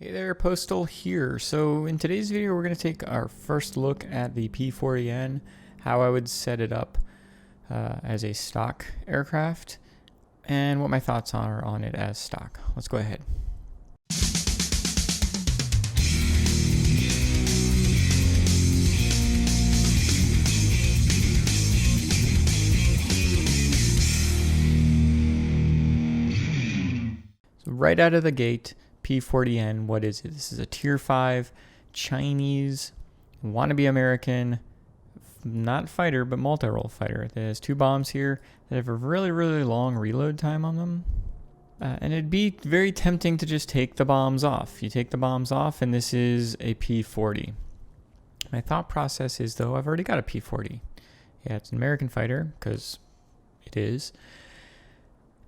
Hey there, Postal here. So in today's video, we're going to take our first look at the P40N, how I would set it up as a stock aircraft, and what my thoughts are on it as stock. Let's go ahead. So right out of the gate, P40N, what is it? This is a Tier 5 Chinese wannabe American, not fighter, but multirole fighter. It has two bombs here that have a really, really long reload time on them. And it'd be very tempting to just take the bombs off. You take the bombs off, and this is a P40. My thought process is, though, I've already got a P40. Yeah, it's an American fighter, because it is.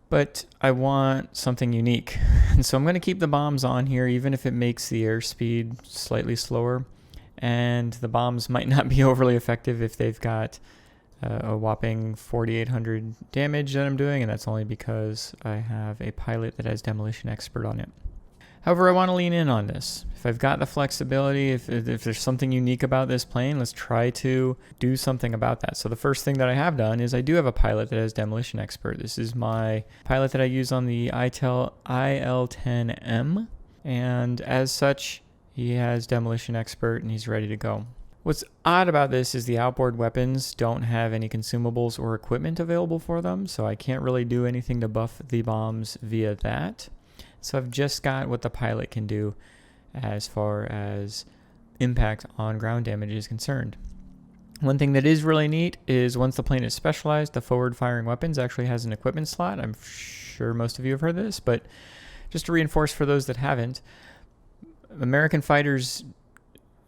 But I want something unique. And so I'm going to keep the bombs on here, even if it makes the airspeed slightly slower. And the bombs might not be overly effective if they've got a whopping 4,800 damage that I'm doing, and that's only because I have a pilot that has Demolition Expert on it. However, I want to lean in on this. If I've got the flexibility, if there's something unique about this plane, let's try to do something about that. So the first thing that I have done is I do have a pilot that has Demolition Expert. This is my pilot that I use on the IL-10M, and as such, he has Demolition Expert and he's ready to go. What's odd about this is the outboard weapons don't have any consumables or equipment available for them, so I can't really do anything to buff the bombs via that. So I've just got what the pilot can do as far as impact on ground damage is concerned. One thing that is really neat is once the plane is specialized, the forward firing weapons actually has an equipment slot. I'm sure most of you have heard this, but just to reinforce for those that haven't, American fighters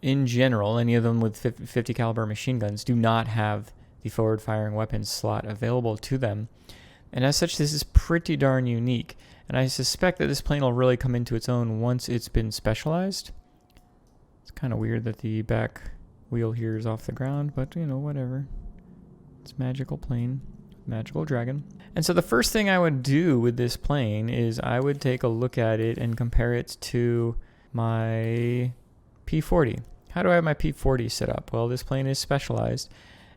in general, any of them with 50 caliber machine guns, do not have the forward firing weapons slot available to them. And as such, this is pretty darn unique. And I suspect that this plane will really come into its own once it's been specialized. It's kind of weird that the back wheel here is off the ground, but you know, whatever. It's magical plane, magical dragon. And so the first thing I would do with this plane is I would take a look at it and compare it to my P40. How do I have my P40 set up? Well, this plane is specialized,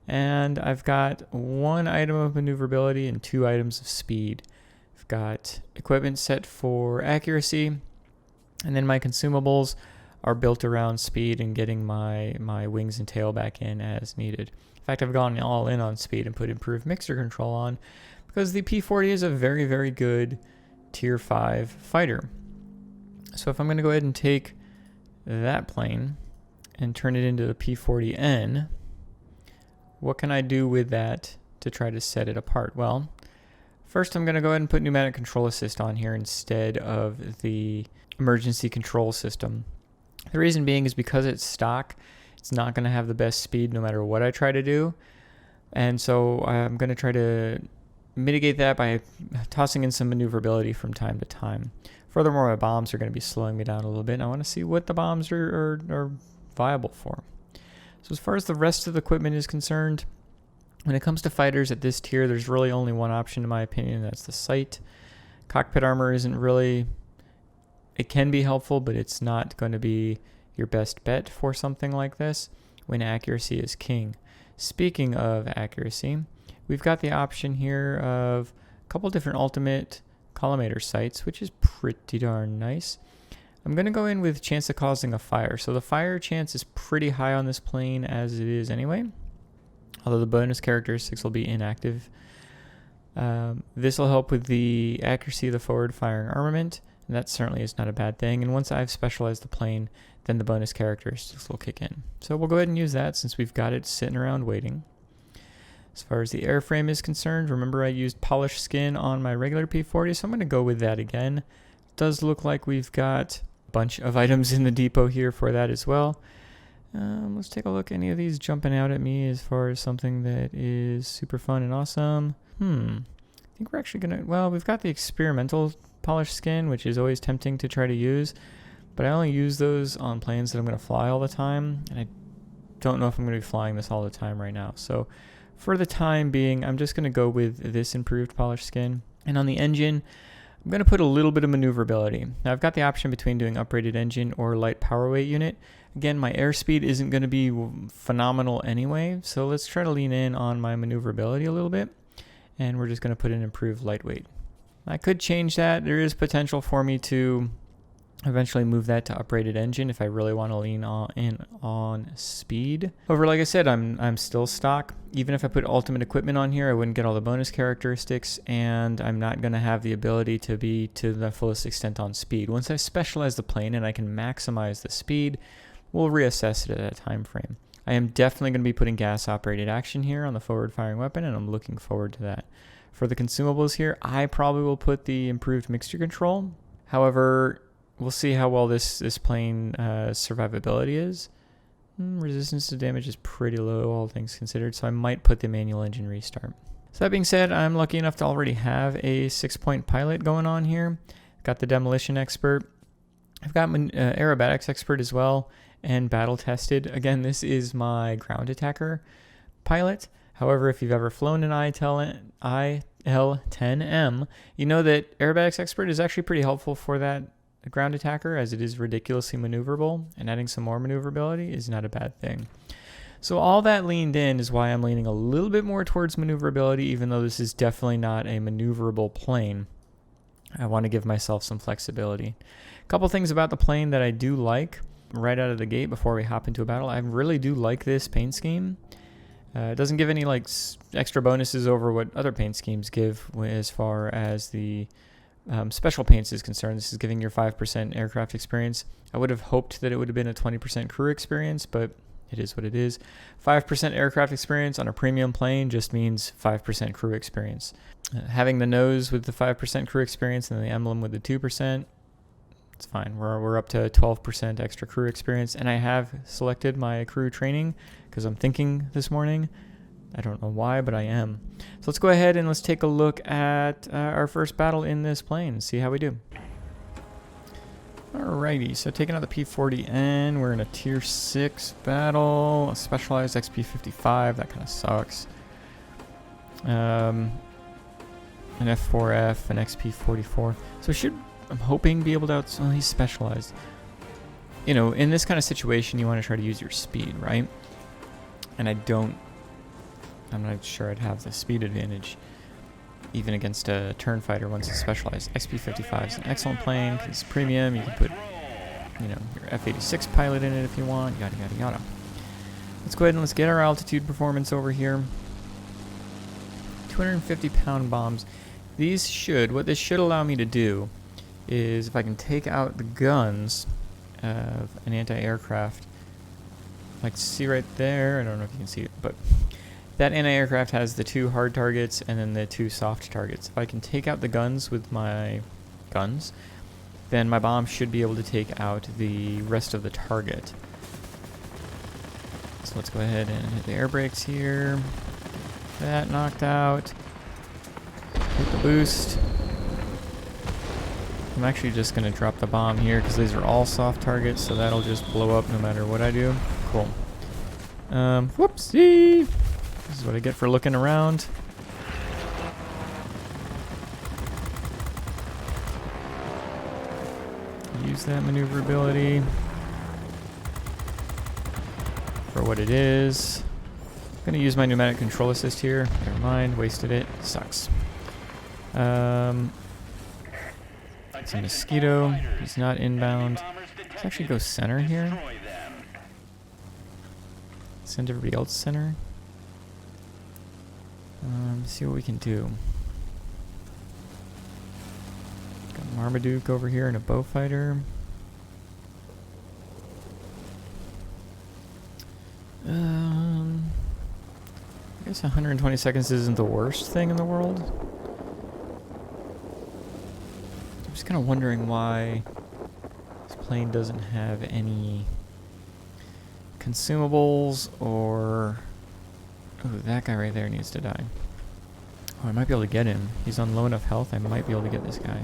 and I've got one item of maneuverability and two items of speed. I've got equipment set for accuracy, and then my consumables are built around speed and getting my wings and tail back in as needed. In fact, I've gone all in on speed and put improved mixer control on because the P40 is a very, very good Tier 5 fighter. So if I'm going to go ahead and take that plane and turn it into the P40N, what can I do with that to try to set it apart? Well, first I'm going to go ahead and put pneumatic control assist on here instead of the emergency control system. The reason being is because it's stock, it's not going to have the best speed no matter what I try to do. And so I'm going to try to mitigate that by tossing in some maneuverability from time to time. Furthermore, my bombs are going to be slowing me down a little bit, and I want to see what the bombs are viable for. So as far as the rest of the equipment is concerned, when it comes to fighters at this tier, there's really only one option in my opinion, and that's the sight. Cockpit armor isn't really, it can be helpful, but it's not going to be your best bet for something like this when accuracy is king. Speaking of accuracy, we've got the option here of a couple different ultimate collimator sights, which is pretty darn nice. I'm going to go in with chance of causing a fire. So the fire chance is pretty high on this plane as it is anyway, although the bonus characteristics will be inactive. This will help with the accuracy of the forward firing armament, and that certainly is not a bad thing. And once I've specialized the plane, then the bonus characteristics will kick in. So we'll go ahead and use that since we've got it sitting around waiting. As far as the airframe is concerned, remember I used polished skin on my regular P40, so I'm going to go with that again. It does look like we've got a bunch of items in the depot here for that as well. Let's take a look. Any of these jumping out at me as far as something that is super fun and awesome? I think we're actually going to, well, we've got the experimental polished skin, which is always tempting to try to use, but I only use those on planes that I'm going to fly all the time, and I don't know if I'm going to be flying this all the time right now. So for the time being, I'm just going to go with this improved polished skin. And on the engine, I'm going to put a little bit of maneuverability. Now I've got the option between doing upgraded engine or light power weight unit. Again, my airspeed isn't going to be phenomenal anyway, so let's try to lean in on my maneuverability a little bit, and we're just going to put in improved lightweight. I could change that. There is potential for me to eventually move that to upgraded engine if I really want to lean on speed. However, like I said, I'm still stock. Even if I put ultimate equipment on here, I wouldn't get all the bonus characteristics, and I'm not going to have the ability to be to the fullest extent on speed. Once I specialize the plane and I can maximize the speed, we'll reassess it at that time frame. I am definitely going to be putting gas operated action here on the forward firing weapon, and I'm looking forward to that. For the consumables here, I probably will put the improved mixture control. However, we'll see how well this plane survivability is. Resistance to damage is pretty low, all things considered, so I might put the manual engine restart. So that being said, I'm lucky enough to already have a 6-point pilot going on here. Got the demolition expert. I've got aerobatics expert as well, and battle tested. Again, this is my ground attacker pilot. However, if you've ever flown an IL-10M, you know that aerobatics expert is actually pretty helpful for that ground attacker, as it is ridiculously maneuverable, and adding some more maneuverability is not a bad thing. So all that leaned in is why I'm leaning a little bit more towards maneuverability, even though this is definitely not a maneuverable plane. I want to give myself some flexibility. A couple things about the plane that I do like right out of the gate before we hop into a battle. I really do like this paint scheme. It doesn't give any like extra bonuses over what other paint schemes give as far as the special paints is concerned. This is giving your 5% aircraft experience. I would have hoped that it would have been a 20% crew experience, but it is what it is. 5% aircraft experience on a premium plane just means 5% crew experience. Having the nose with the 5% crew experience and the emblem with the 2%, it's fine. We're up to 12% extra crew experience, and I have selected my crew training because I'm thinking this morning. I don't know why, but I am. So let's go ahead and let's take a look at our first battle in this plane and see how we do. Alrighty, so taking out the P40N, we're in a tier 6 battle, a specialized XP55, that kind of sucks. An F4F, an XP44. So I'm hoping be able to well, he's specialized. You know, in this kind of situation, you want to try to use your speed, right? And I'm not sure I'd have the speed advantage even against a turn fighter once it's specialized. XP55 is an excellent plane because it's premium. You can put, you know, your F86 pilot in it if you want, yada, yada, yada. Let's go ahead and let's get our altitude performance over here. 250-pound bombs. What this should allow me to do is if I can take out the guns of an anti-aircraft, like see right there, I don't know if you can see it, but that anti-aircraft has the 2 hard targets and then the 2 soft targets. If I can take out the guns with my guns, then my bomb should be able to take out the rest of the target. So let's go ahead and hit the air brakes here. Get that knocked out. Hit the boost. I'm actually just going to drop the bomb here because these are all soft targets, so that'll just blow up no matter what I do. Cool. Whoopsie! This is what I get for looking around. Use that maneuverability for what it is. I'm going to use my pneumatic control assist here. Never mind, wasted it. Sucks. It's a Mosquito. He's not inbound. Let's actually go center here. Send everybody else center. See what we can do. Got Marmaduke over here and a bow fighter. I guess 120 seconds isn't the worst thing in the world. I'm just kind of wondering why this plane doesn't have any consumables or... Oh, that guy right there needs to die. Oh, I might be able to get him. He's on low enough health, I might be able to get this guy.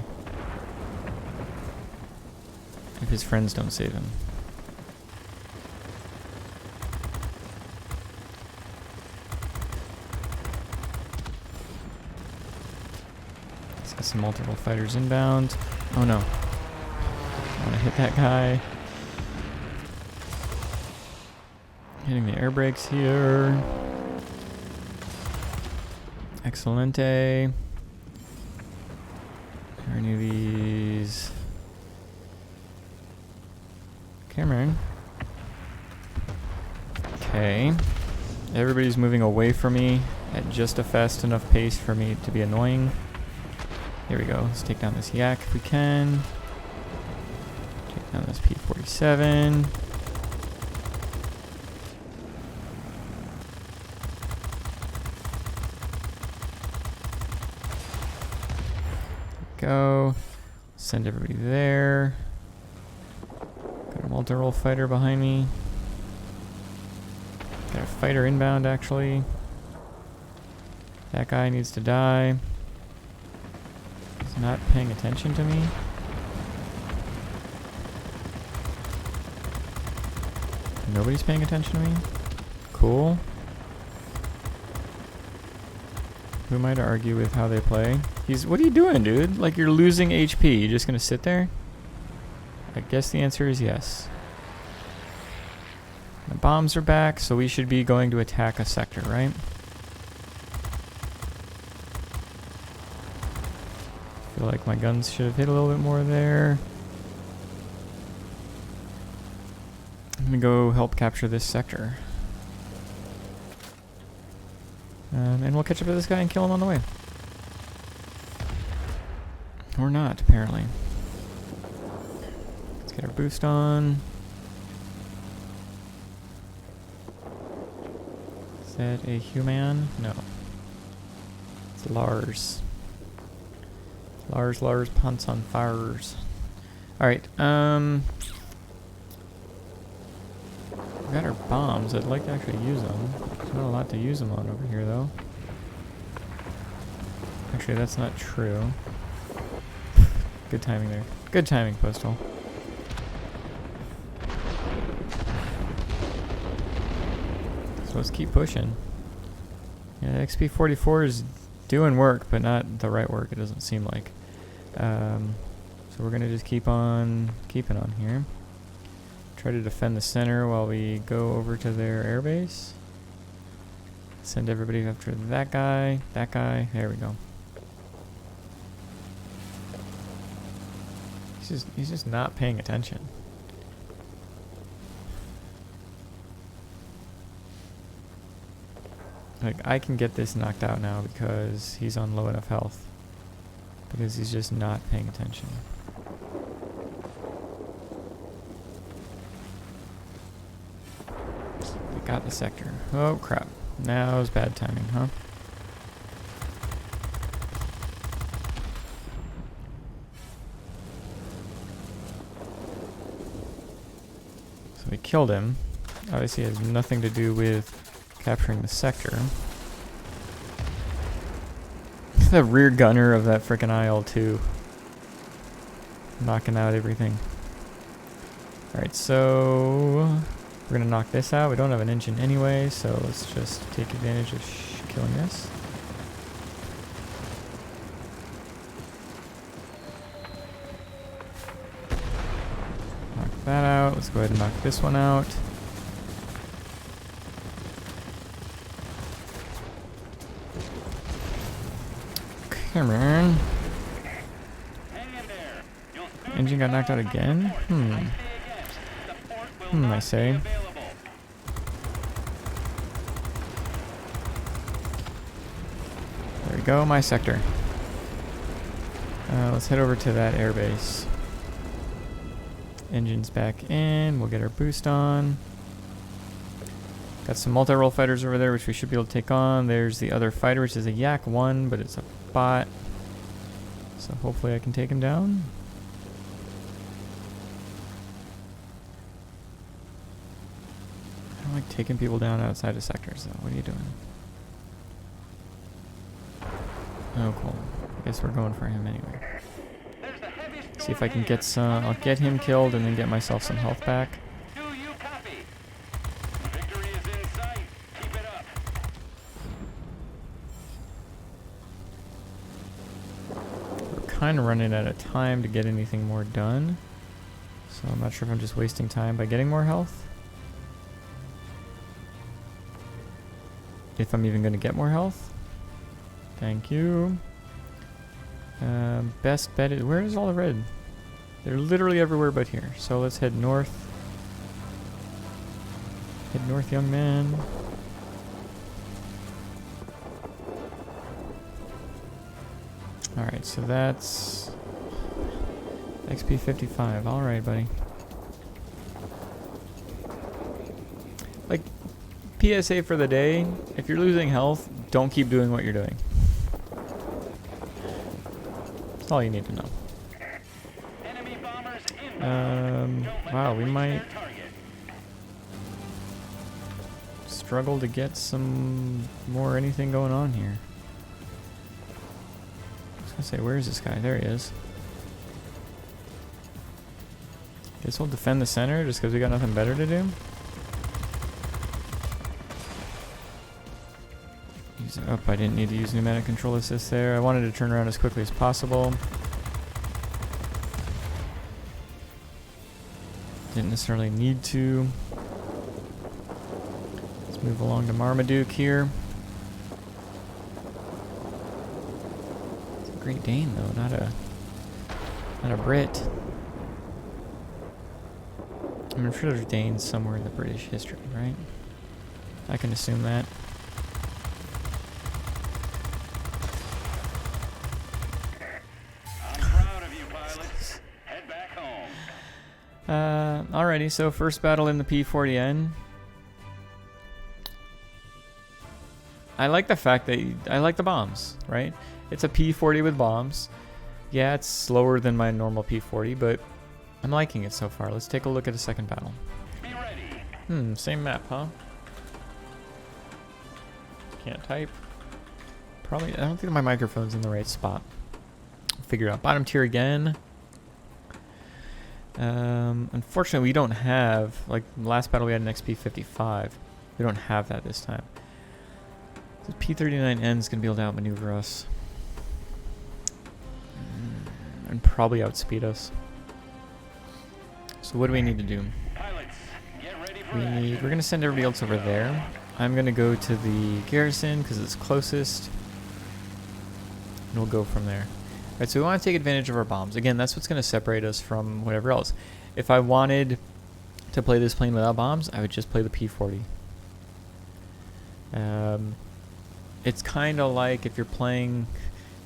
If his friends don't save him. Got some multiple fighters inbound. Oh no. I want to hit that guy. Hitting the air brakes here. Excelente. Are any of these? Cameron. Okay. Everybody's moving away from me at just a fast enough pace for me to be annoying. Here we go. Let's take down this yak if we can. Take down this P40N. Go. Send everybody there. Got a multirole fighter behind me. Got a fighter inbound actually. That guy needs to die. He's not paying attention to me. Nobody's paying attention to me. Cool. Who am I to argue with how they play? What are you doing, dude? Like, you're losing HP. You're just gonna sit there? I guess the answer is yes. The bombs are back, so we should be going to attack a sector, right? I feel like my guns should have hit a little bit more there. I'm gonna go help capture this sector. And we'll catch up to this guy and kill him on the way. Or not, apparently. Let's get our boost on. Is that a human? No. It's Lars. Lars punts on fires. Alright, we got our bombs. I'd like to actually use them. There's not a lot to use them on over here, though. Actually, that's not true. Good timing there. Good timing, Postal. So let's keep pushing. Yeah, XP44 is doing work, but not the right work, it doesn't seem like. So we're going to just keep on keeping on here. Try to defend the center while we go over to their airbase. Send everybody after that guy. There we go. He's just not paying attention. Like, I can get this knocked out now because he's on low enough health. Because he's just not paying attention. We got the sector. Oh crap. Now is bad timing, huh? So we killed him. Obviously it has nothing to do with capturing the sector. The rear gunner of that frickin' IL-2. Knocking out everything. Alright, so we're gonna knock this out. We don't have an engine anyway, so let's just take advantage of killing this. Knock that out. Let's go ahead and knock this one out. Come on. Engine got knocked out again? I say. There we go, my sector. Let's head over to that airbase. Engine's back in. We'll get our boost on. Got some multi-role fighters over there, which we should be able to take on. There's the other fighter, which is a Yak 1, but it's a bot. So hopefully I can take him down. I don't like taking people down outside of sectors, though. What are you doing? Oh, cool. I guess we're going for him anyway. See if I can get some. I'll get him killed and then get myself some health back. kind of running out of time to get anything more done. So I'm not sure if I'm just wasting time by getting more health. If I'm even going to get more health. Thank you. Best bet is... Where is all the red? They're literally everywhere but here. So let's head north. Head north, young man. Alright, so that's... XP 55. Alright, buddy. Like, PSA for the day, if you're losing health, don't keep doing what you're doing. That's all you need to know. Wow, we might struggle to get some more anything going on here. I was gonna say, where is this guy? There he is. Guess we'll defend the center just because we got nothing better to do. Oh, I didn't need to use pneumatic control assist there. I wanted to turn around as quickly as possible. Didn't necessarily need to. Let's move along to Marmaduke here. It's a Great Dane though, not a Brit. I mean, I'm sure there's Danes somewhere in the British history, right? I can assume that. Alrighty, so first battle in the P40N. I like the fact that I like the bombs, right? It's a P40 with bombs. Yeah, it's slower than my normal P40, but I'm liking it so far. Let's take a look at the second battle. Same map, huh? Can't type. Probably, I don't think my microphone's in the right spot. Figure it out. Bottom tier again. Unfortunately, we don't have, like last battle we had an XP 55. We don't have that this time. The P39N is going to be able to outmaneuver us. And probably outspeed us. So what do we need to do? We're going to send everybody else over there. I'm going to go to the garrison because it's closest. And we'll go from there. Alright, so we want to take advantage of our bombs. Again, that's what's going to separate us from whatever else. If I wanted to play this plane without bombs, I would just play the P40. It's kind of like if you're playing,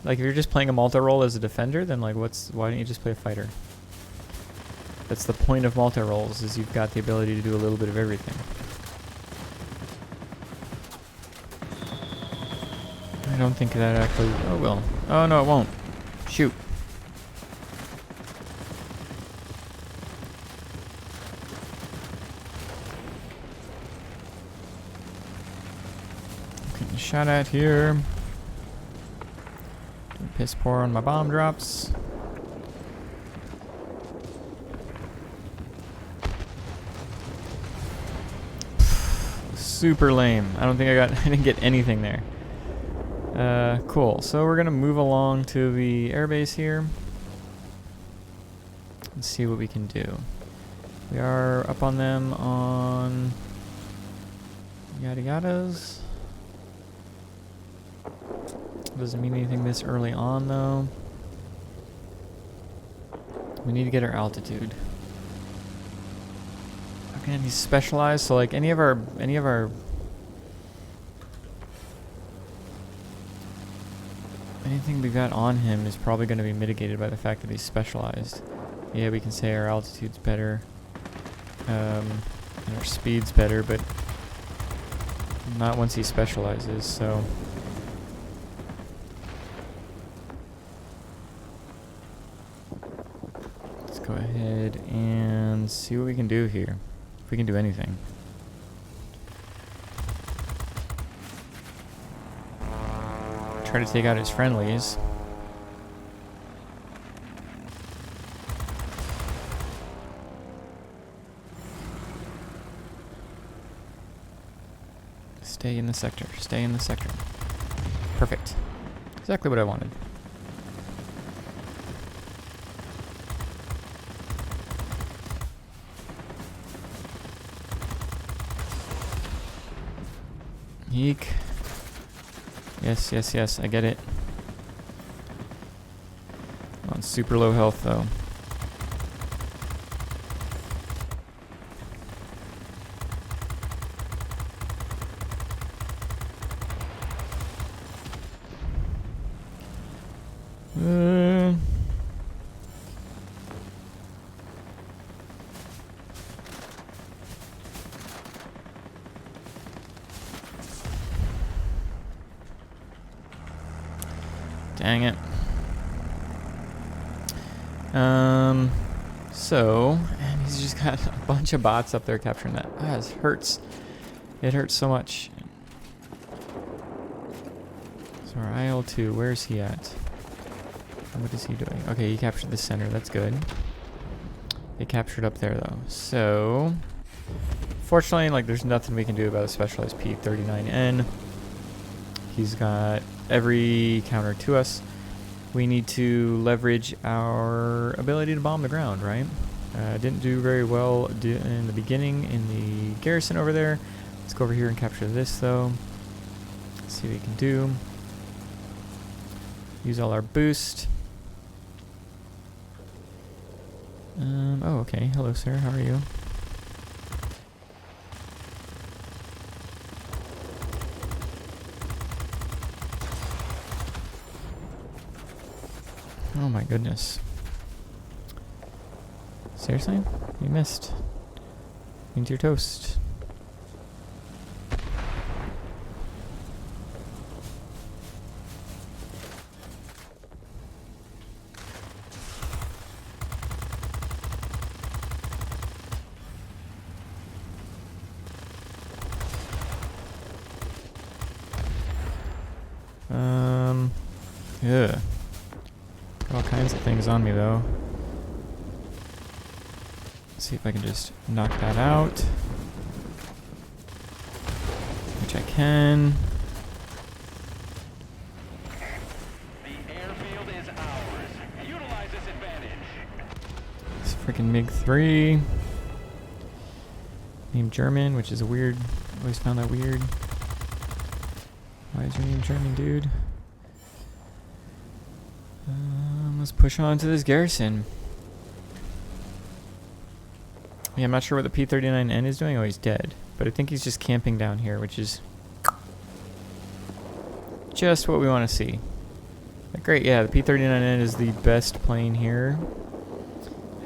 like if you're just playing a multi-role as a defender, then like why don't you just play a fighter? That's the point of multi-roles, is you've got the ability to do a little bit of everything. I don't think that actually, oh well. Oh no, it won't. Shoot. Getting shot at here. Piss poor on my bomb drops. Super lame. I don't think I didn't get anything there. Cool. So we're gonna move along to the airbase here and see what we can do. We are up on them on yada yadas. Doesn't mean anything this early on though. We need to get our altitude. Again, he's specialized, so like any of our anything we got on him is probably going to be mitigated by the fact that he's specialized. Yeah, we can say our altitude's better, and our speed's better, but not once he specializes, so. Let's go ahead and see what we can do here, if we can do anything. Try to take out his friendlies. Stay in the sector. Stay in the sector. Perfect. Exactly what I wanted. Eek. Yes, yes, yes, I get it. On super low health though. Dang it. So, and he's just got a bunch of bots up there capturing that. Ah, it hurts. It hurts so much. So our IL-2, where's he at? What is he doing? Okay, he captured the center, that's good. They captured up there though. So, fortunately, like, there's nothing we can do about a specialized P40N. He's got every counter to us. We need to leverage our ability to bomb the ground, right? Didn't do very well in the beginning in the garrison over there. Let's go over here and capture this though. Let's see what we can do. Use all our boost. Oh, okay. Hello, sir. How are you? Oh my goodness. Seriously? You missed. Into your toast. Yeah. All kinds of things on me though. Let's see if I can just knock that out. Which I can. The airfield is ours. Utilize this advantage. It's freaking MiG-3. Named German, which is a weird. Always found that weird. Why is your name German, dude? Let's push on to this garrison. Yeah, I'm not sure what the P39N is doing. Oh, he's dead. But I think he's just camping down here, which is just what we want to see. Like, great, yeah, the P39N is the best plane here.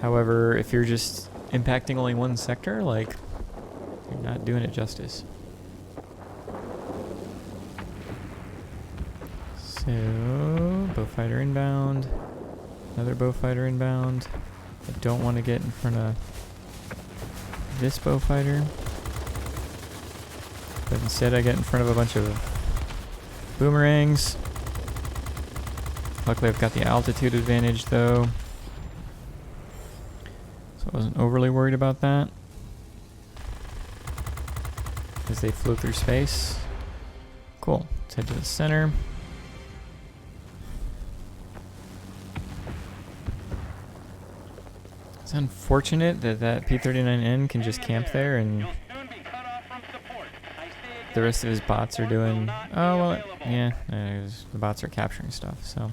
However, if you're just impacting only one sector, like, you're not doing it justice. So, bowfighter inbound. Another bowfighter inbound. I don't want to get in front of this bowfighter. But instead I get in front of a bunch of boomerangs. Luckily I've got the altitude advantage though. So I wasn't overly worried about that. As they flew through space. Cool. Let's head to the center. It's unfortunate that that P39N can just camp there and the rest of his bots are doing... Oh, well, yeah, the bots are capturing stuff, so...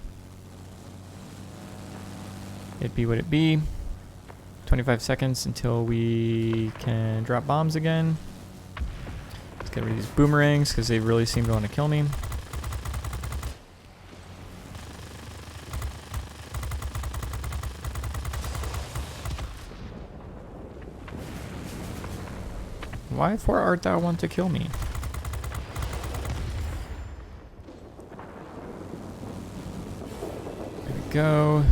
It be what it be. 25 seconds until we can drop bombs again. Let's get rid of these boomerangs because they really seem to want to kill me. Wherefore art thou want to kill me? There we go.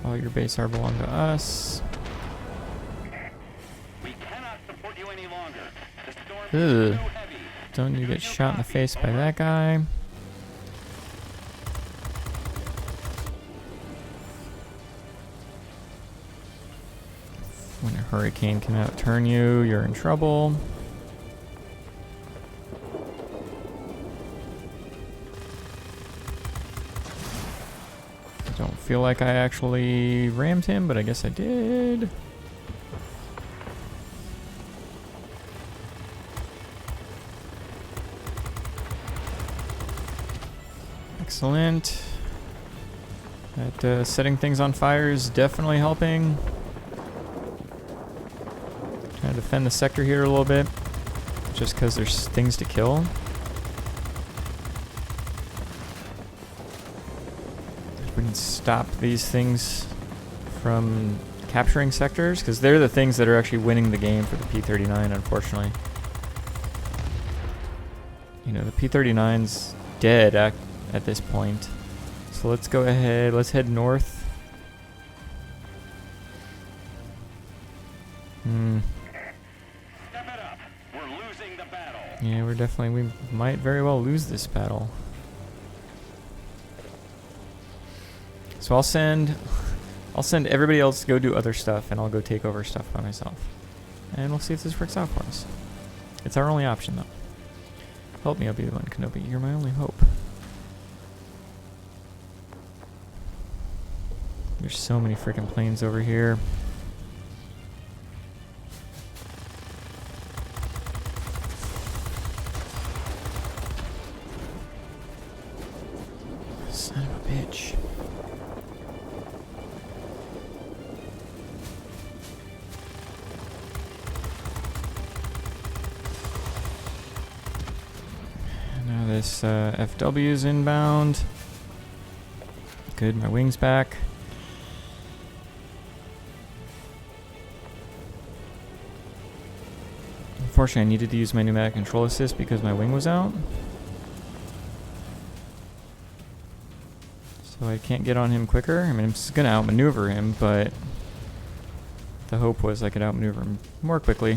All your base are belong to us. We cannot support you any longer. The storm is too heavy. Don't you get shot in the face by that guy. When a hurricane can outturn you, you're in trouble. I don't feel like I actually rammed him, but I guess I did. Excellent. That setting things on fire is definitely helping. Trying to defend the sector here a little bit, just because there's things to kill. If we can stop these things from capturing sectors, because they're the things that are actually winning the game for the P39, unfortunately. You know, the P39's dead at this point. So let's go ahead, let's head north. Step it up. We're losing the battle. Yeah, we might very well lose this battle. So I'll send everybody else to go do other stuff, and I'll go take over stuff by myself. And we'll see if this works out for us. It's our only option, though. Help me, Obi-Wan Kenobi. You're my only hope. There's so many freaking planes over here. Son of a bitch. Now this FW is inbound. Good, my wing's back. Unfortunately, I needed to use my pneumatic control assist because my wing was out. So I can't get on him quicker. I mean, I'm just going to outmaneuver him, but the hope was I could outmaneuver him more quickly.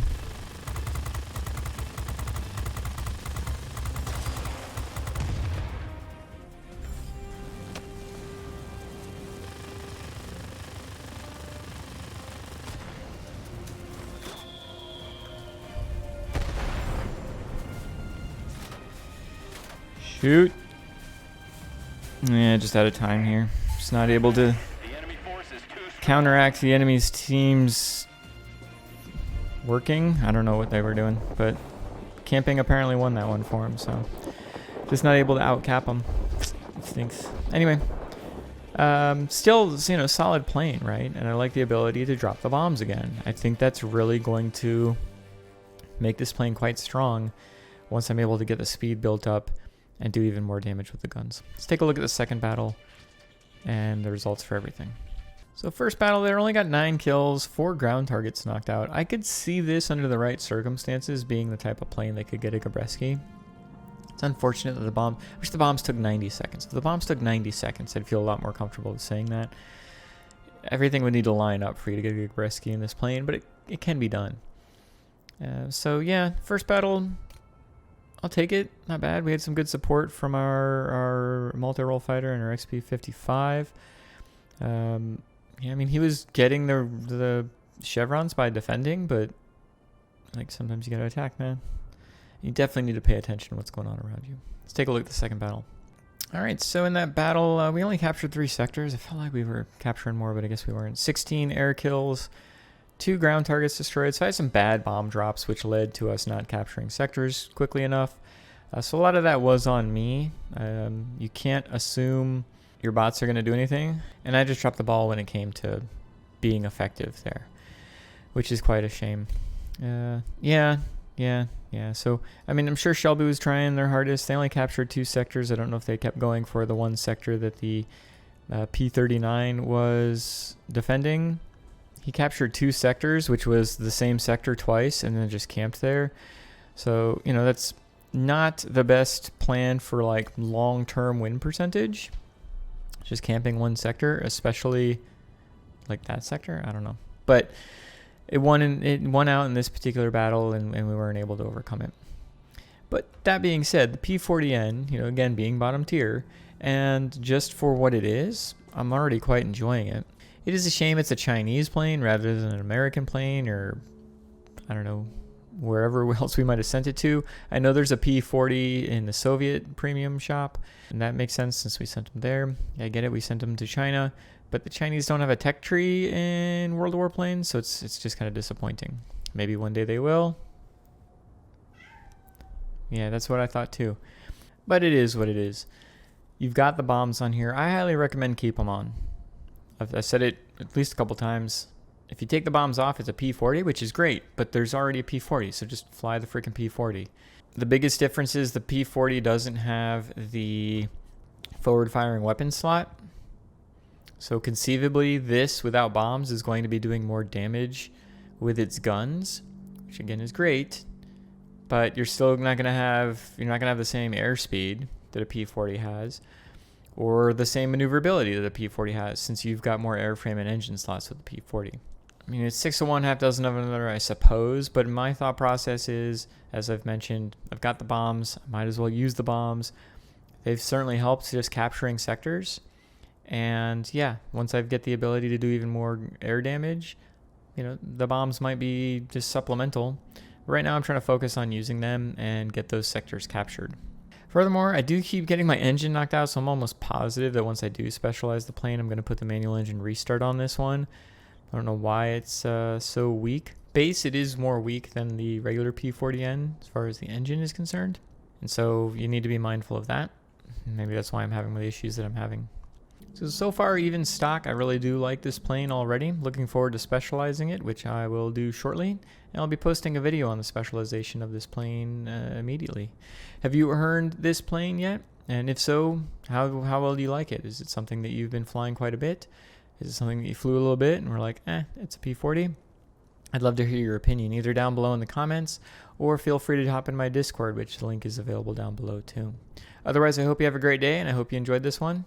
Shoot. Yeah, just out of time here. Just not able to The enemy force is too strong. counteract the enemy's team's working. I don't know what they were doing, but camping apparently won that one for him, so just not able to outcap him. It stinks. Anyway, still, you know, solid plane, right? And I like the ability to drop the bombs again. I think that's really going to make this plane quite strong once I'm able to get the speed built up and do even more damage with the guns. Let's take a look at the second battle and the results for everything. So first battle there, only got 9 kills, 4 ground targets knocked out. I could see this under the right circumstances being the type of plane that could get a Gabreski. It's unfortunate that I wish the bombs took 90 seconds. If the bombs took 90 seconds, I'd feel a lot more comfortable with saying that. Everything would need to line up for you to get a Gabreski in this plane, but it can be done. So yeah, first battle, I'll take it. Not bad. We had some good support from our multirole fighter and our XP55. Yeah, I mean, he was getting the chevrons by defending, but like sometimes you gotta attack, man. You definitely need to pay attention to what's going on around you. Let's take a look at the second battle. All right, so in that battle, we only captured 3 sectors. I felt like we were capturing more, but I guess we weren't. 16 air kills, 2 ground targets destroyed. So I had some bad bomb drops, which led to us not capturing sectors quickly enough. So a lot of that was on me. You can't assume your bots are going to do anything. And I just dropped the ball when it came to being effective there, which is quite a shame. Yeah. So, I mean, I'm sure Shelby was trying their hardest. They only captured 2 sectors. I don't know if they kept going for the one sector that the P39 was defending. He captured 2 sectors, which was the same sector twice, and then just camped there. So, you know, that's not the best plan for like long-term win percentage. Just camping one sector, especially like that sector. I don't know, but it won out in this particular battle, and we weren't able to overcome it. But that being said, the P40N, you know, again being bottom tier, and just for what it is, I'm already quite enjoying it. It is a shame it's a Chinese plane rather than an American plane, or I don't know, wherever else we might have sent it to. I know there's a P40 in the Soviet premium shop, and that makes sense since we sent them there. I get it, we sent them to China, but the Chinese don't have a tech tree in World Warplanes, so it's just kind of disappointing. Maybe one day they will. Yeah, that's what I thought too. But it is what it is. You've got the bombs on here. I highly recommend keep them on. I've said it at least a couple times. If you take the bombs off, it's a P40, which is great, but there's already a P40, so just fly the freaking P40. The biggest difference is the P40 doesn't have the forward-firing weapon slot. So conceivably, this without bombs is going to be doing more damage with its guns, which again is great, but you're not gonna have the same airspeed that a P40 has, or the same maneuverability that a P40 has, since you've got more airframe and engine slots with the P40. I mean, it's 6 of one, half dozen of another, I suppose, but my thought process is, as I've mentioned, I've got the bombs, I might as well use the bombs. They've certainly helped just capturing sectors, and yeah, once I get the ability to do even more air damage, the bombs might be just supplemental. Right now I'm trying to focus on using them and get those sectors captured. Furthermore, I do keep getting my engine knocked out, so I'm almost positive that once I do specialize the plane, I'm going to put the manual engine restart on this one. I don't know why it's so weak. Base, it is more weak than the regular P40N as far as the engine is concerned, and so you need to be mindful of that. Maybe that's why I'm having the issues that I'm having. So far, even stock, I really do like this plane already. Looking forward to specializing it, which I will do shortly. And I'll be posting a video on the specialization of this plane immediately. Have you earned this plane yet? And if so, how well do you like it? Is it something that you've been flying quite a bit? Is it something that you flew a little bit and were like, it's a P40? I'd love to hear your opinion, either down below in the comments, or feel free to hop in my Discord, which the link is available down below too. Otherwise, I hope you have a great day, and I hope you enjoyed this one.